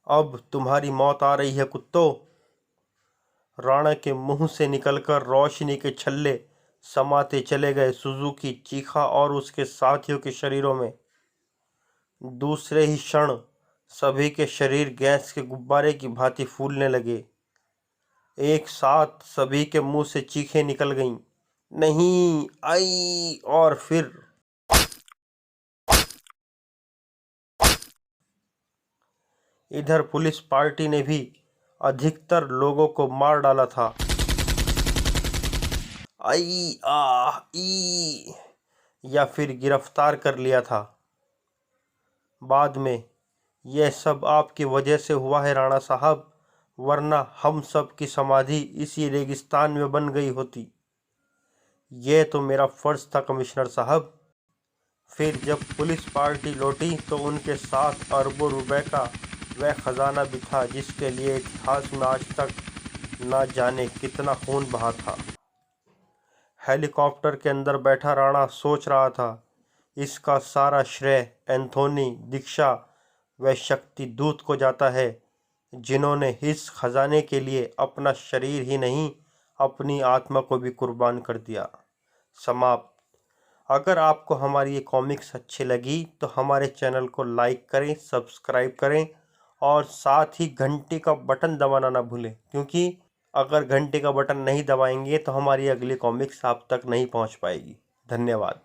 अब तुम्हारी मौत आ रही है कुत्तों। राणा के मुंह से निकलकर रोशनी के छल्ले समाते चले गए सुजुकी, चीखा और उसके साथियों के शरीरों में। दूसरे ही क्षण सभी के शरीर गैस के गुब्बारे की भांति फूलने लगे। एक साथ सभी के मुंह से चीखें निकल गईं, नहीं। आई और फिर इधर पुलिस पार्टी ने भी अधिकतर लोगों को मार डाला था। आई ई या फिर गिरफ्तार कर लिया था। बाद में यह सब आपकी वजह से हुआ है राणा साहब, वरना हम सब की समाधि इसी रेगिस्तान में बन गई होती। यह तो मेरा फर्ज था कमिश्नर साहब। फिर जब पुलिस पार्टी लौटी तो उनके साथ अरबों रुपए का वह खजाना भी था जिसके लिए इतिहास में आज तक न जाने कितना खून बहा था। हेलीकॉप्टर के अंदर बैठा राणा सोच रहा था, इसका सारा श्रेय एंथोनी, दीक्षा व शक्ति दूत को जाता है, जिन्होंने इस खजाने के लिए अपना शरीर ही नहीं अपनी आत्मा को भी कुर्बान कर दिया। समाप्त। अगर आपको हमारी ये कॉमिक्स अच्छी लगी तो हमारे चैनल को लाइक करें, सब्सक्राइब करें और साथ ही घंटी का बटन दबाना ना भूलें, क्योंकि अगर घंटी का बटन नहीं दबाएंगे तो हमारी अगली कॉमिक्स आप तक नहीं पहुंच पाएगी। धन्यवाद।